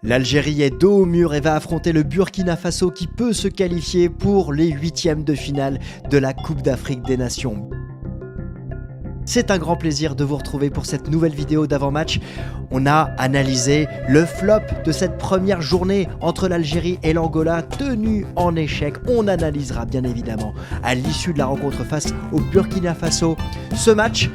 L'Algérie est dos au mur et va affronter le Burkina Faso qui peut se qualifier pour les huitièmes de finale de la Coupe d'Afrique des Nations. C'est un grand plaisir de vous retrouver pour cette nouvelle vidéo d'avant-match. On a analysé le flop de cette première journée entre l'Algérie et l'Angola, tenue en échec. On analysera bien évidemment à l'issue de la rencontre face au Burkina Faso ce match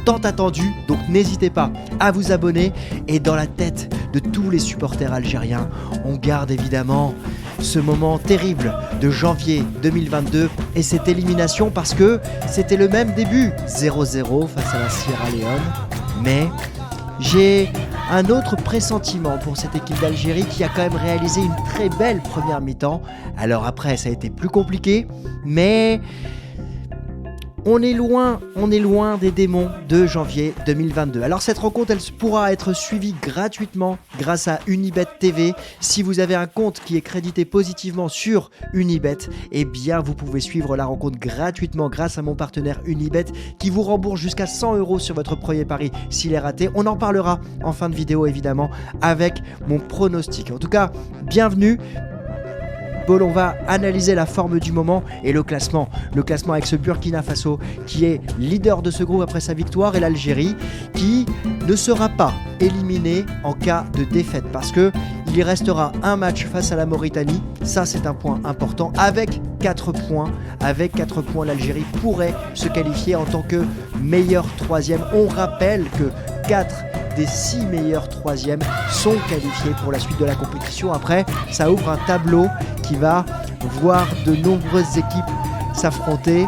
tant attendu. Donc n'hésitez pas à vous abonner. Et dans la tête de tous les supporters algériens, on garde évidemment ce moment terrible de janvier 2022 et cette élimination parce que c'était le même début, 0-0 face à la Sierra Leone. Mais j'ai un autre pressentiment pour cette équipe d'Algérie qui a quand même réalisé une très belle première mi-temps. Alors après, ça a été plus compliqué, mais on est loin des démons de janvier 2022. Alors cette rencontre, elle pourra être suivie gratuitement grâce à Unibet TV. Si vous avez un compte qui est crédité positivement sur Unibet, eh bien vous pouvez suivre la rencontre gratuitement grâce à mon partenaire Unibet qui vous rembourse jusqu'à 100 € sur votre premier pari s'il est raté. On en parlera en fin de vidéo évidemment avec mon pronostic. En tout cas, bienvenue. On va analyser la forme du moment et le classement avec ce Burkina Faso qui est leader de ce groupe après sa victoire et l'Algérie qui ne sera pas éliminé en cas de défaite parce que il y restera un match face à la Mauritanie. Ça, c'est un point important. Avec 4 points, l'Algérie pourrait se qualifier en tant que meilleur troisième. On rappelle que 4 des 6 meilleurs troisièmes sont qualifiés pour la suite de la compétition. Après, ça ouvre un tableau qui va voir de nombreuses équipes s'affronter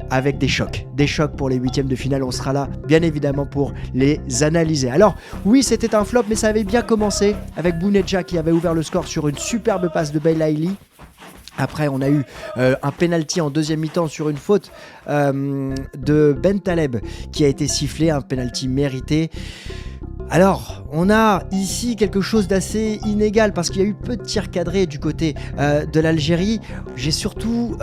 avec des chocs pour les huitièmes de finale. On sera là bien évidemment pour les analyser. Alors oui, c'était un flop, mais ça avait bien commencé avec Bounedjah qui avait ouvert le score sur une superbe passe de Belaïli. Après, on a eu un penalty en deuxième mi-temps sur une faute de Bentaleb qui a été sifflé, un penalty mérité. Alors, on a ici quelque chose d'assez inégal parce qu'il y a eu peu de tirs cadrés du côté de l'Algérie. J'ai surtout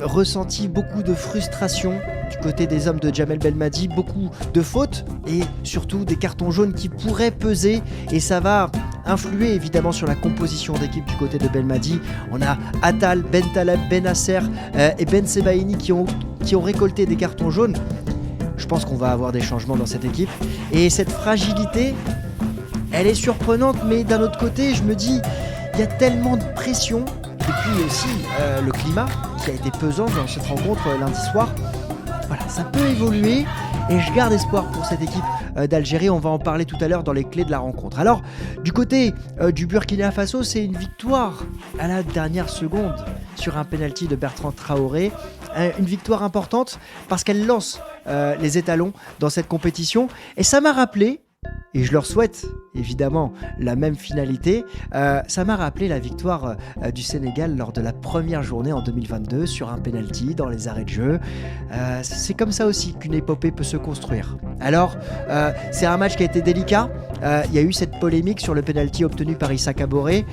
ressenti beaucoup de frustration du côté des hommes de Djamel Belmadi, beaucoup de fautes et surtout des cartons jaunes qui pourraient peser et ça va influer évidemment sur la composition d'équipe du côté de Belmadi. On a Attal, Bentaleb, Benasser et Ben Sebaini qui ont récolté des cartons jaunes. Je pense qu'on va avoir des changements dans cette équipe. Et cette fragilité, elle est surprenante, mais d'un autre côté, je me dis, il y a tellement de pression. Et puis aussi, le climat qui a été pesant dans cette rencontre lundi soir. Voilà, ça peut évoluer et je garde espoir pour cette équipe d'Algérie. On va en parler tout à l'heure dans les clés de la rencontre. Alors, du côté du Burkina Faso, c'est une victoire à la dernière seconde sur un penalty de Bertrand Traoré. Une victoire importante parce qu'elle lance les étalons dans cette compétition. Et ça m'a rappelé, et je leur souhaite évidemment la même finalité, ça m'a rappelé la victoire du Sénégal lors de la première journée en 2022 sur un penalty dans les arrêts de jeu. C'est comme ça aussi qu'une épopée peut se construire. Alors, c'est un match qui a été délicat. Il y a eu cette polémique sur le penalty obtenu par Issa Kaboré.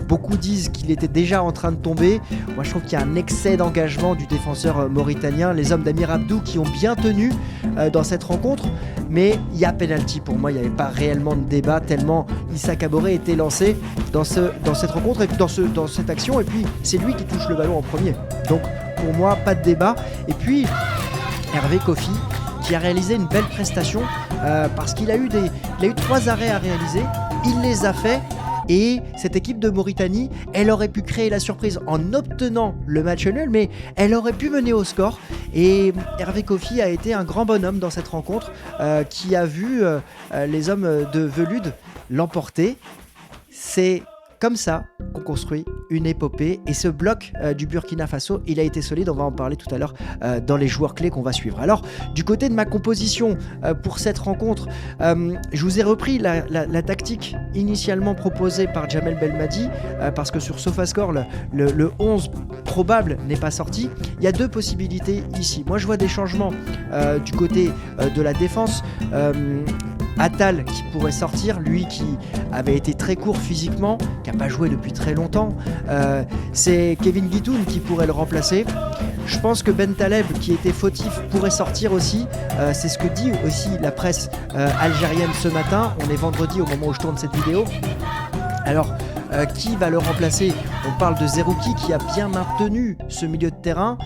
Beaucoup disent qu'il était déjà en train de tomber. Moi, je trouve qu'il y a un excès d'engagement du défenseur mauritanien. Les hommes d'Amir Abdou qui ont bien tenu dans cette rencontre. Mais il y a penalty pour moi. Il n'y avait pas réellement de débat tellement Issa Kaboré était lancé dans cette rencontre et dans cette action. Et puis, c'est lui qui touche le ballon en premier. Donc, pour moi, pas de débat. Et puis, Hervé Kofi qui a réalisé une belle prestation parce qu'il a eu 3 arrêts à réaliser, il les a faits et cette équipe de Mauritanie, elle aurait pu créer la surprise en obtenant le match nul, mais elle aurait pu mener au score et Hervé Kofi a été un grand bonhomme dans cette rencontre qui a vu les hommes de Velude l'emporter. C'est comme ça qu'on construit une épopée et ce bloc du Burkina Faso, il a été solide, on va en parler tout à l'heure dans les joueurs clés qu'on va suivre. Alors, du côté de ma composition pour cette rencontre, je vous ai repris la tactique initialement proposée par Djamel Belmadi parce que sur SofaScore, le 11 probable n'est pas sorti. Il y a 2 possibilités ici. Moi, je vois des changements du côté de la défense. Attal qui pourrait sortir, lui qui avait été très court physiquement, qui n'a pas joué depuis très longtemps. C'est Kevin Guitoun qui pourrait le remplacer. Je pense que Bentaleb, qui était fautif, pourrait sortir aussi. C'est ce que dit aussi la presse algérienne ce matin. On est vendredi au moment où je tourne cette vidéo. Alors, qui va le remplacer? On parle de Zerouki qui a bien maintenu ce milieu de terrain.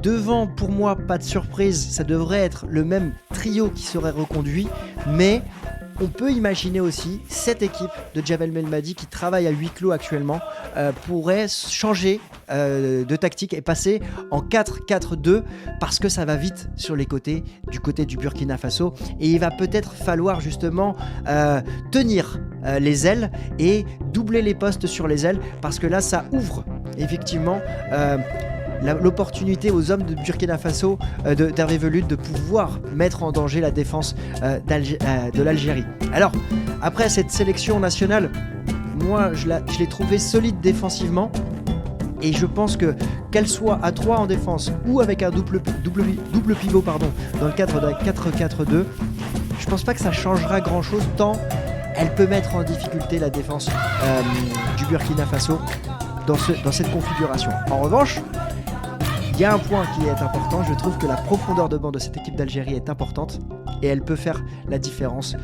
Devant, pour moi, pas de surprise, ça devrait être le même trio qui serait reconduit, mais on peut imaginer aussi cette équipe de Jamel Belmadi qui travaille à huis clos actuellement pourrait changer de tactique et passer en 4-4-2 parce que ça va vite sur les côtés du Burkina Faso et il va peut-être falloir justement tenir les ailes et doubler les postes sur les ailes parce que là ça ouvre effectivement l'opportunité aux hommes de Burkina Faso d'Hervé Velud de pouvoir mettre en danger la défense de l'Algérie. Alors, après cette sélection nationale, moi je l'ai trouvée solide défensivement et je pense qu'elle soit à 3 en défense ou avec un double pivot dans le cadre d'un 4-4-2, je pense pas que ça changera grand chose tant elle peut mettre en difficulté la défense du Burkina Faso dans cette configuration. En revanche, il y a un point qui est important, je trouve que la profondeur de banc de cette équipe d'Algérie est importante et elle peut faire la différence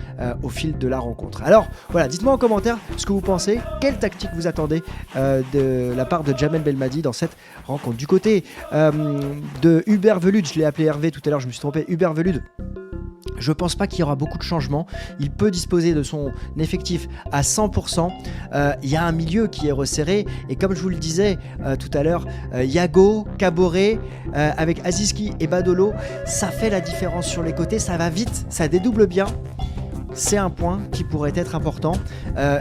au fil de la rencontre. Alors voilà, dites-moi en commentaire ce que vous pensez, quelle tactique vous attendez de la part de Jamel Belmadi dans cette rencontre. Du côté de Hubert Velud, je l'ai appelé Hervé tout à l'heure, je me suis trompé, Hubert Velud. Je pense pas qu'il y aura beaucoup de changements. Il peut disposer de son effectif à 100%. Il y a un milieu qui est resserré. Et comme je vous le disais tout à l'heure, Yago, Caboret, avec Aziski et Badolo, ça fait la différence sur les côtés. Ça va vite, ça dédouble bien. C'est un point qui pourrait être important.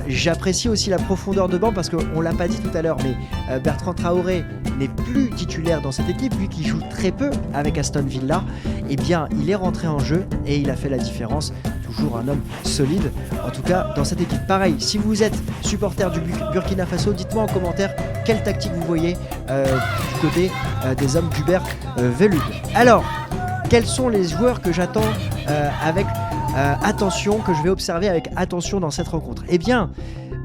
J'apprécie aussi la profondeur de banc parce qu'on ne l'a pas dit tout à l'heure, mais Bertrand Traoré n'est plus titulaire dans cette équipe, lui qui joue très peu avec Aston Villa. Eh bien, il est rentré en jeu et il a fait la différence. Toujours un homme solide, en tout cas dans cette équipe. Pareil, si vous êtes supporter du Burkina Faso, dites-moi en commentaire quelle tactique vous voyez du côté des hommes d'Hubert Velud. Alors, quels sont les joueurs que j'attends avec attention, que je vais observer avec attention dans cette rencontre? Eh bien,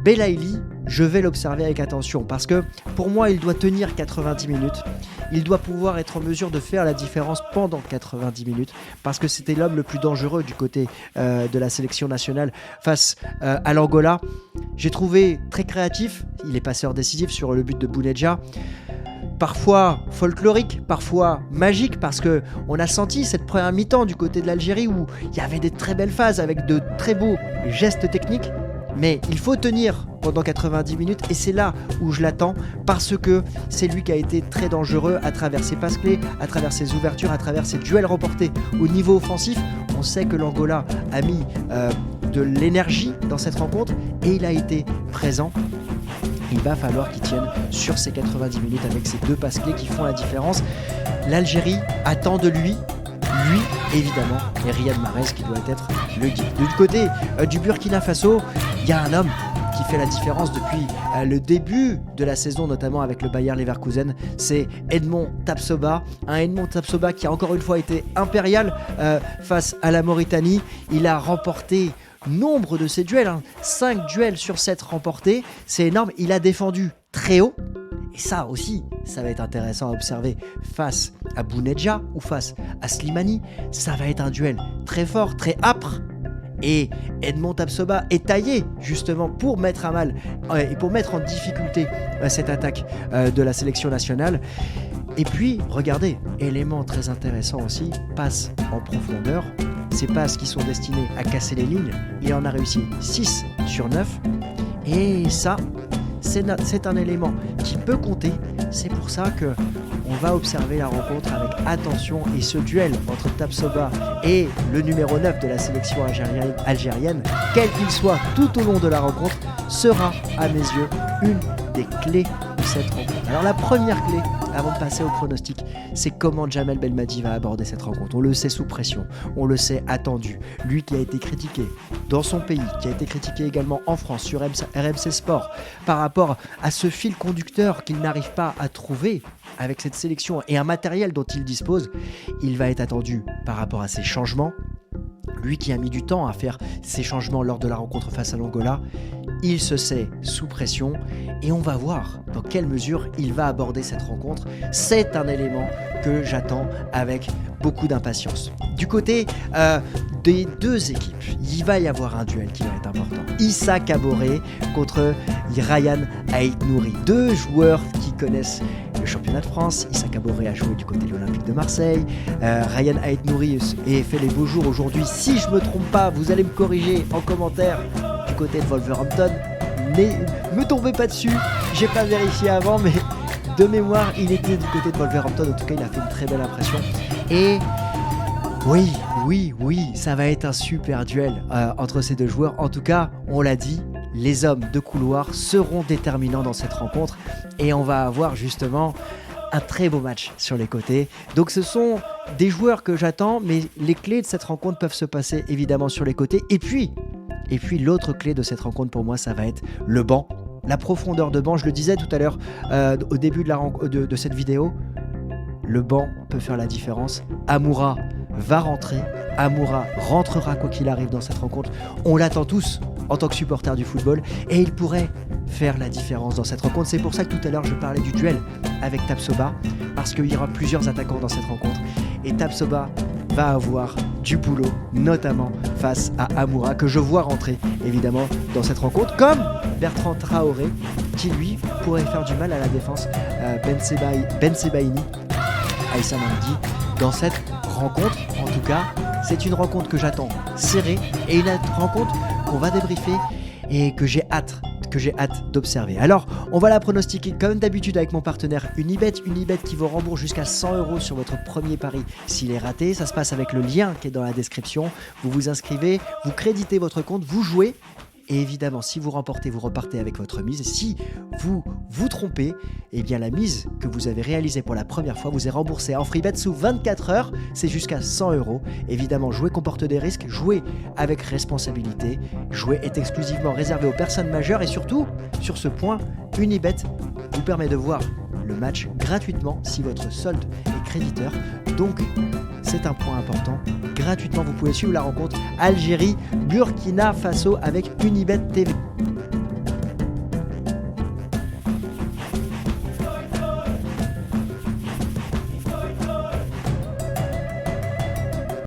Belaïli, je vais l'observer avec attention parce que pour moi, il doit tenir 90 minutes. Il doit pouvoir être en mesure de faire la différence pendant 90 minutes parce que c'était l'homme le plus dangereux du côté de la sélection nationale face à l'Angola. J'ai trouvé très créatif, il est passeur décisif sur le but de Bounedjah. Parfois folklorique, parfois magique, parce qu'on a senti cette première mi-temps du côté de l'Algérie où il y avait des très belles phases avec de très beaux gestes techniques, mais il faut tenir pendant 90 minutes et c'est là où je l'attends parce que c'est lui qui a été très dangereux à travers ses passes clés, à travers ses ouvertures, à travers ses duels remportés au niveau offensif. On sait que l'Angola a mis de l'énergie dans cette rencontre et il a été présent. Il va falloir qu'il tienne sur ces 90 minutes avec ces deux passes clés qui font la différence. L'Algérie attend de lui évidemment, et Riyad Mahrez qui doit être le guide. Du côté du Burkina Faso, il y a un homme qui fait la différence depuis le début de la saison, notamment avec le Bayer Leverkusen, c'est Edmond Tapsoba. Un Edmond Tapsoba qui a encore une fois été impérial face à la Mauritanie. Il a remporté nombre de ses duels, 5 duels sur 7 remportés, c'est énorme. Il a défendu très haut. Et ça aussi, ça va être intéressant à observer face à Bounedjah ou face à Slimani. Ça va être un duel très fort, très âpre. Et Edmond Tapsoba est taillé justement pour mettre à mal et pour mettre en difficulté cette attaque de la sélection nationale. Et puis, regardez, élément très intéressant aussi, passe en profondeur. Ces passes qui sont destinées à casser les lignes, il en a réussi 6 sur 9. Et ça, c'est un élément qui peut compter. C'est pour ça qu'on va observer la rencontre avec attention. Et ce duel entre Tapsoba et le numéro 9 de la sélection algérienne, quel qu'il soit tout au long de la rencontre, sera à mes yeux une des clés de cette rencontre. Alors la première clé, avant de passer au pronostic, c'est comment Jamel Belmadi va aborder cette rencontre. On le sait sous pression, on le sait attendu. Lui qui a été critiqué dans son pays, qui a été critiqué également en France sur RMC Sport par rapport à ce fil conducteur qu'il n'arrive pas à trouver avec cette sélection et un matériel dont il dispose, il va être attendu par rapport à ses changements. lui qui a mis du temps à faire ses changements lors de la rencontre face à l'Angola, il se sait sous pression et on va voir dans quelle mesure il va aborder cette rencontre. C'est un élément que j'attends avec beaucoup d'impatience. Du côté des deux équipes, il va y avoir un duel qui va être important. Issa Kaboré contre Ryan Aït-Nouri. Deux joueurs qui connaissent le championnat de France. Issa Kaboré a joué du côté de l'Olympique de Marseille. Ryan Aït-Nouri a fait les beaux jours aujourd'hui. Si je ne me trompe pas, vous allez me corriger en commentaire du côté de Wolverhampton. Ne me tombez pas dessus, j'ai pas vérifié avant, mais de mémoire, il était du côté de Wolverhampton. En tout cas, il a fait une très belle impression. Et oui, ça va être un super duel entre ces deux joueurs. En tout cas, on l'a dit, les hommes de couloir seront déterminants dans cette rencontre et on va avoir justement un très beau match sur les côtés. Donc ce sont des joueurs que j'attends, mais les clés de cette rencontre peuvent se passer évidemment sur les côtés. Et puis l'autre clé de cette rencontre pour moi, ça va être le banc. La profondeur de banc, je le disais tout à l'heure au début de cette vidéo, le banc peut faire la différence. Amoura va rentrer, Amoura rentrera quoi qu'il arrive dans cette rencontre. On l'attend tous en tant que supporter du football et il pourrait faire la différence dans cette rencontre. C'est pour ça que tout à l'heure je parlais du duel avec Tapsoba, parce qu'il y aura plusieurs attaquants dans cette rencontre et Tapsoba va avoir du boulot, notamment face à Amoura, que je vois rentrer évidemment dans cette rencontre, comme Bertrand Traoré, qui lui pourrait faire du mal à la défense Ben Sebaini, Aïssa Mamdi, dans cette rencontre. En tout cas, c'est une rencontre que j'attends serrée et une rencontre qu'on va débriefer et que j'ai hâte d'observer. Alors, on va la pronostiquer comme d'habitude avec mon partenaire Unibet qui vous rembourse jusqu'à 100 € sur votre premier pari s'il est raté. Ça se passe avec le lien qui est dans la description. Vous vous inscrivez, vous créditez votre compte, vous jouez. Et évidemment, si vous remportez, vous repartez avec votre mise. Et si vous vous trompez, eh bien la mise que vous avez réalisée pour la première fois vous est remboursée en free bet sous 24 heures. C'est jusqu'à 100 €. Évidemment, jouer comporte des risques. Jouer avec responsabilité. Jouer est exclusivement réservé aux personnes majeures. Et surtout, sur ce point, Unibet vous permet de voir le match gratuitement si votre solde est créditeur. Donc, c'est un point important. Gratuitement, vous pouvez suivre la rencontre Algérie-Burkina Faso avec Unibet TV.